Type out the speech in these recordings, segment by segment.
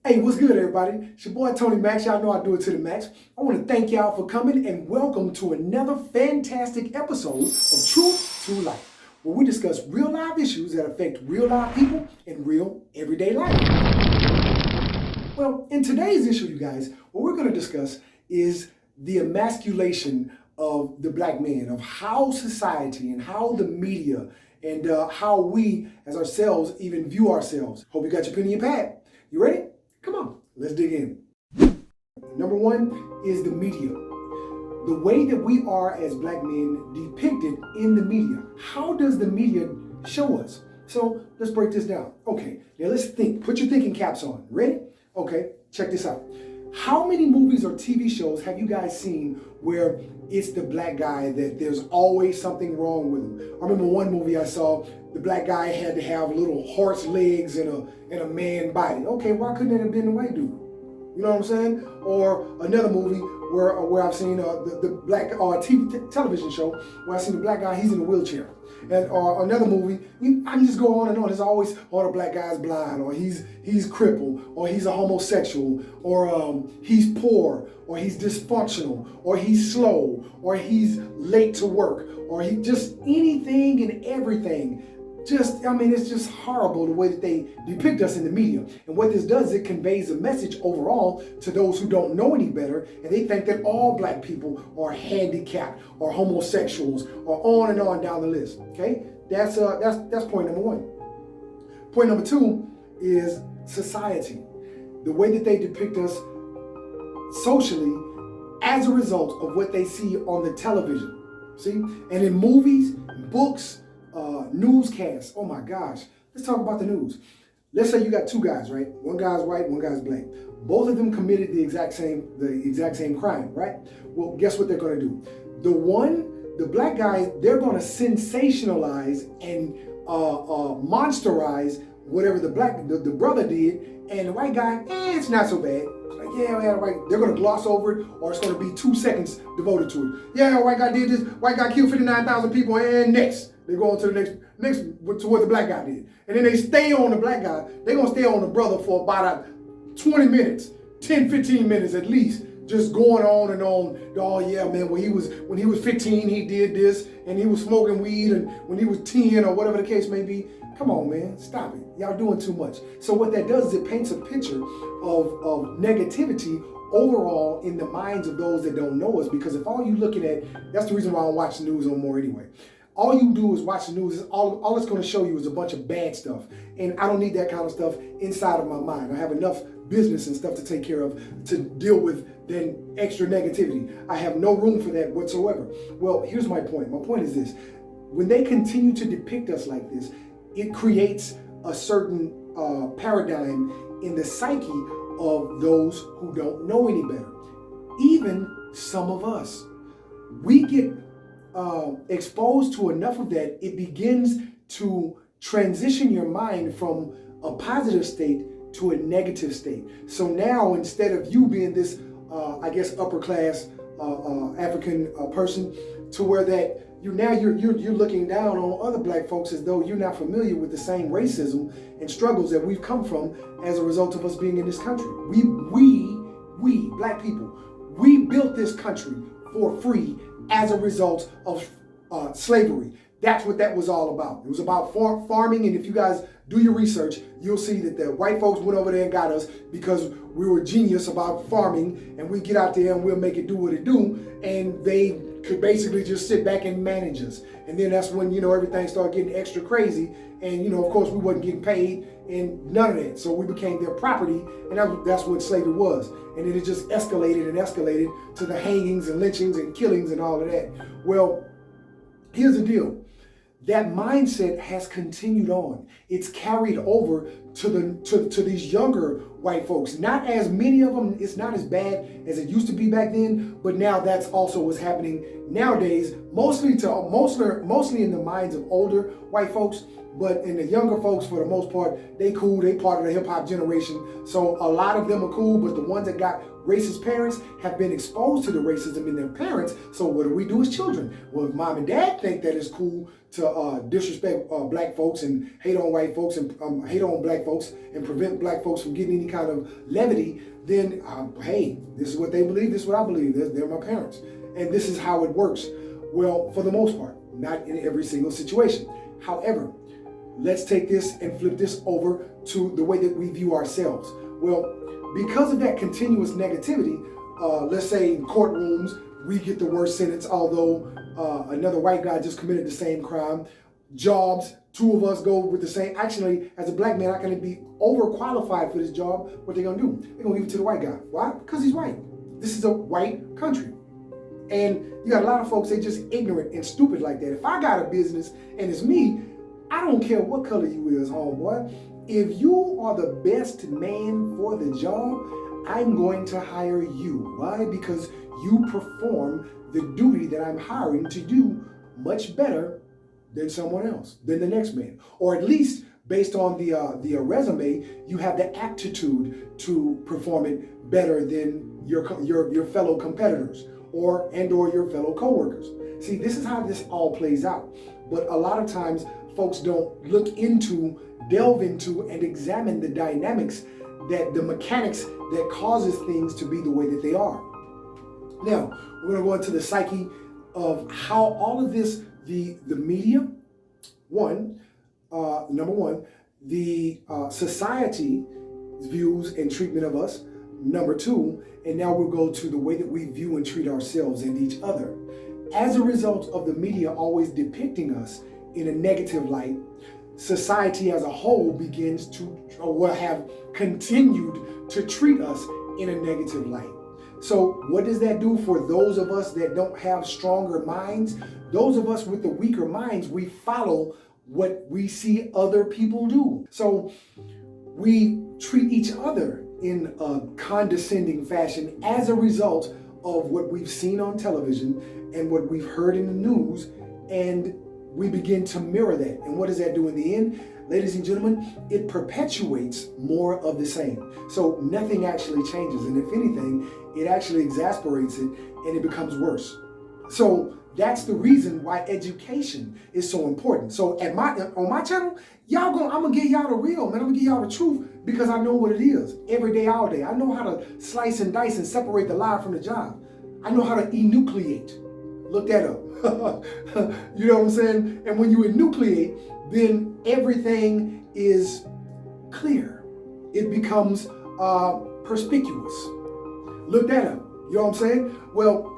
Hey, what's good, everybody? It's your boy Tony Max. Y'all know I do it to the max. I want to thank y'all for coming and welcome to another fantastic episode of Truth to Life, where we discuss real life issues that affect real life people in real everyday life. Well, in today's issue, you guys, what we're going to discuss is the emasculation of the black man, of how society and how the media and how we as ourselves even view ourselves. Hope you got your pen and your pad. You ready? Come on, let's dig in. Number one is the media. The way that we are as black men depicted in the media. How does the media show us? So let's break this down. Okay, now let's think. Put your thinking caps on. Ready? Okay, check this out. How many movies or TV shows have you guys seen where it's the black guy that there's always something wrong with him? I remember one movie I saw, the black guy had to have little horse legs and a man body. Okay, why couldn't it have been the white dude? You know what I'm saying? Or another movie where I've seen the black television show where I seen the black guy, he's in a wheelchair. And or another movie, I can just go on and on. There's always, the black guy's blind, or he's crippled, or he's a homosexual, or he's poor, or he's dysfunctional, or he's slow, or he's late to work, or he just anything and everything. It's just horrible the way that they depict us in the media. And what this does, it conveys a message overall to those who don't know any better, and they think that all black people are handicapped or homosexuals or on and on down the list. Okay, that's point number one. Point number two is society. The way that they depict us socially as a result of what they see on the television. See, and in movies, books, newscasts. Oh my gosh. Let's talk about the news. Let's say you got two guys, right? One guy's white, one guy's black. Both of them committed the exact same crime, right? Well, guess what they're going to do? The black guy, they're going to sensationalize and monsterize whatever the brother did, and the white guy, it's not so bad. Like, yeah, right. They're going to gloss over it, or it's going to be 2 seconds devoted to it. Yeah, white guy did this. White guy killed 59,000 people, and next. They go on to the next to what the black guy did. And then they stay on the black guy. They're going to stay on the brother for about 20 minutes, 10, 15 minutes at least, just going on and on. Oh, yeah, man, when he was 15, he did this, and he was smoking weed, and when he was 10 or whatever the case may be. Come on, man, stop it. Y'all doing too much. So what that does is it paints a picture of negativity overall in the minds of those that don't know us, because if all you looking at, that's the reason why I don't watch the news no more anyway. All you do is watch the news. All it's going to show you is a bunch of bad stuff. And I don't need that kind of stuff inside of my mind. I have enough business and stuff to take care of to deal with than extra negativity. I have no room for that whatsoever. Well, here's my point. My point is this. When they continue to depict us like this, it creates a certain paradigm in the psyche of those who don't know any better. Even some of us. We get exposed to enough of that, it begins to transition your mind from a positive state to a negative state. So now, instead of you being this, upper class African person, to where that you're looking down on other black folks as though you're not familiar with the same racism and struggles that we've come from as a result of us being in this country. We black people, we built this country for free as a result of slavery. That's what that was all about. It was about farming, and if you guys do your research, you'll see that the white folks went over there and got us because we were genius about farming, and we get out there and we'll make it do what it do, and they could basically just sit back and manage us. And then that's when, everything started getting extra crazy, and, of course, we wasn't getting paid and none of that. So we became their property, and that's what slavery was. And then it just escalated and escalated to the hangings and lynchings and killings and all of that. Well, here's the deal. That mindset has continued on. It's carried over to these younger white folks. Not as many of them, it's not as bad as it used to be back then, but now that's also what's happening nowadays, mostly in the minds of older white folks, but in the younger folks, for the most part, they cool, they part of the hip hop generation. So a lot of them are cool, but the ones that got racist parents have been exposed to the racism in their parents. So what do we do as children? Well, if mom and dad think that it's cool to disrespect black folks and hate on white folks and hate on black folks and prevent black folks from getting any kind of levity, then hey, this is what they believe, this is what I believe, they're my parents. And this is how it works. Well, for the most part, not in every single situation. However, let's take this and flip this over to the way that we view ourselves. Well, because of that continuous negativity, let's say in courtrooms, we get the worst sentence, although another white guy just committed the same crime. Jobs, two of us go with the same. Actually, as a black man, I can be overqualified for this job. What they gonna do? They're gonna give it to the white guy. Why? Because he's white. This is a white country. And you got a lot of folks, they just ignorant and stupid like that. If I got a business and it's me, I don't care what color you is, homeboy. If you are the best man for the job, I'm going to hire you. Why? Because you perform the duty that I'm hiring to do much better than someone else, than the next man. Or at least based on the resume, you have the aptitude to perform it better than your fellow competitors or your fellow coworkers. See, this is how this all plays out. But a lot of times folks don't delve into and examine the dynamics, that the mechanics that causes things to be the way that they are. Now, we're going to go into the psyche of how all of this, the media, number one, the society views and treatment of us, number two, and now we'll go to the way that we view and treat ourselves and each other. As a result of the media always depicting us in a negative light, society as a whole begins to, or will have continued to treat us in a negative light. So what does that do for those of us that don't have stronger minds? Those of us with the weaker minds, we follow what we see other people do. So we treat each other in a condescending fashion as a result of what we've seen on television and what we've heard in the news, and we begin to mirror that. And what does that do in the end? Ladies and gentlemen, it perpetuates more of the same. So nothing actually changes. And if anything, it actually exasperates it and it becomes worse. So that's the reason why education is so important. So on my channel, I'm gonna give y'all the real, man. I'm gonna give y'all the truth because I know what it is every day, all day. I know how to slice and dice and separate the lie from the job. I know how to enucleate. Look that up. You know what I'm saying? And when you enucleate, then everything is clear. It becomes perspicuous. Look that up. You know what I'm saying? Well,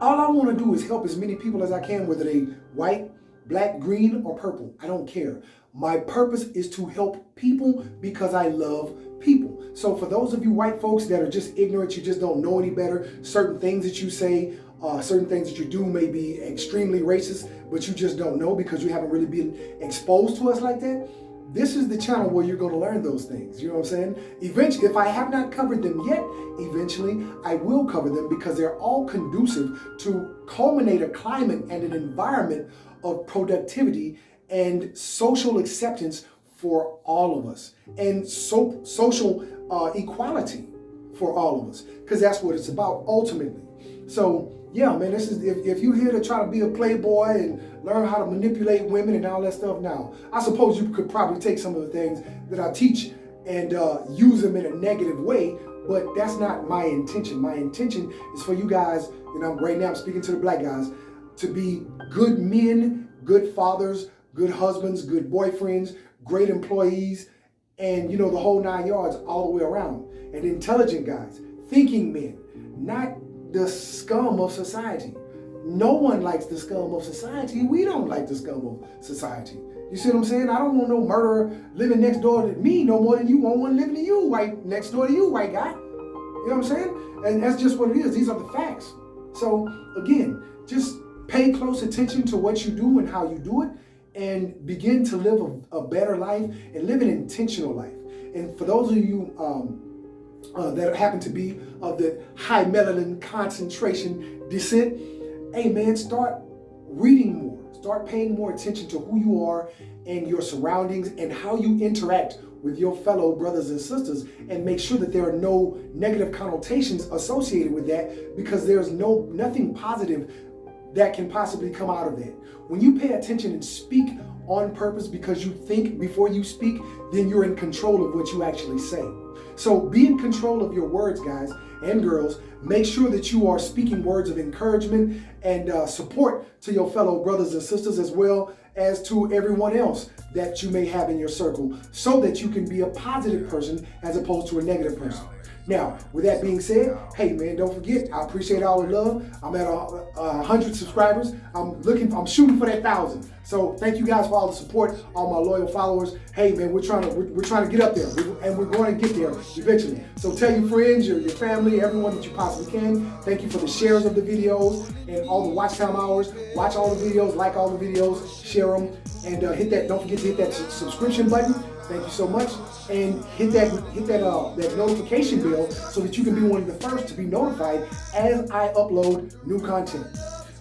all I want to do is help as many people as I can, whether they white, black, green, or purple. I don't care. My purpose is to help people because I love people. So for those of you white folks that are just ignorant, you just don't know any better, certain things that you say, certain things that you do may be extremely racist, but you just don't know because you haven't really been exposed to us like that. This is the channel where you're going to learn those things. You know what I'm saying? Eventually, if I have not covered them yet, eventually I will cover them because they're all conducive to culminate a climate and an environment of productivity and social acceptance for all of us, and social equality for all of us, because that's what it's about ultimately. So yeah, man, this is if you're here to try to be a playboy and learn how to manipulate women and all that stuff, now I suppose you could probably take some of the things that I teach and use them in a negative way, but that's not my intention. My intention is for you guys, right now I'm speaking to the black guys, to be good men, good fathers, good husbands, good boyfriends, great employees, and the whole 9 yards all the way around. And intelligent guys, thinking men, not the scum of society. No one likes the scum of society. We don't like the scum of society. You see what I'm saying? I don't want no murderer living next door to me no more than you want one living to you, next door to you, white guy. You know what I'm saying? And that's just what it is. These are the facts. So again, just pay close attention to what you do and how you do it, and begin to live a better life and live an intentional life. And for those of you that happen to be of the high melanin concentration descent, hey man, start reading more. Start paying more attention to who you are and your surroundings and how you interact with your fellow brothers and sisters, and make sure that there are no negative connotations associated with that, because there's nothing positive that can possibly come out of that. When you pay attention and speak on purpose because you think before you speak, then you're in control of what you actually say. So be in control of your words, guys and girls. Make sure that you are speaking words of encouragement and support to your fellow brothers and sisters, as well as to everyone else that you may have in your circle, so that you can be a positive person as opposed to a negative person. Now, with that being said, hey man, don't forget, I appreciate all the love. I'm at 100 subscribers. I'm shooting for that 1,000. So thank you guys for all the support, all my loyal followers. Hey man, we're trying to get up there, and we're going to get there eventually. So tell your friends, your family, everyone that you possibly can. Thank you for the shares of the videos and all the watch time hours. Watch all the videos, like all the videos, share them, and hit that. Don't forget to hit that subscription button. Thank you so much, and hit that notification bell so that you can be one of the first to be notified as I upload new content.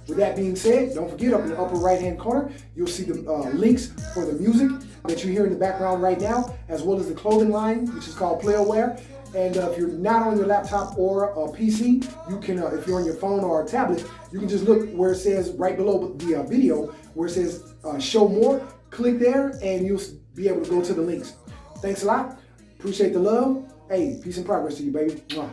With that being said, don't forget, up in the upper right-hand corner, you'll see the links for the music that you hear in the background right now, as well as the clothing line, which is called P.L.A.Y.A. And if you're not on your laptop or a PC, you can, if you're on your phone or a tablet, you can just look where it says right below the video, where it says show more. Click there and you'll be able to go to the links. Thanks a lot. Appreciate the love. Hey, peace and progress to you, baby. Mwah.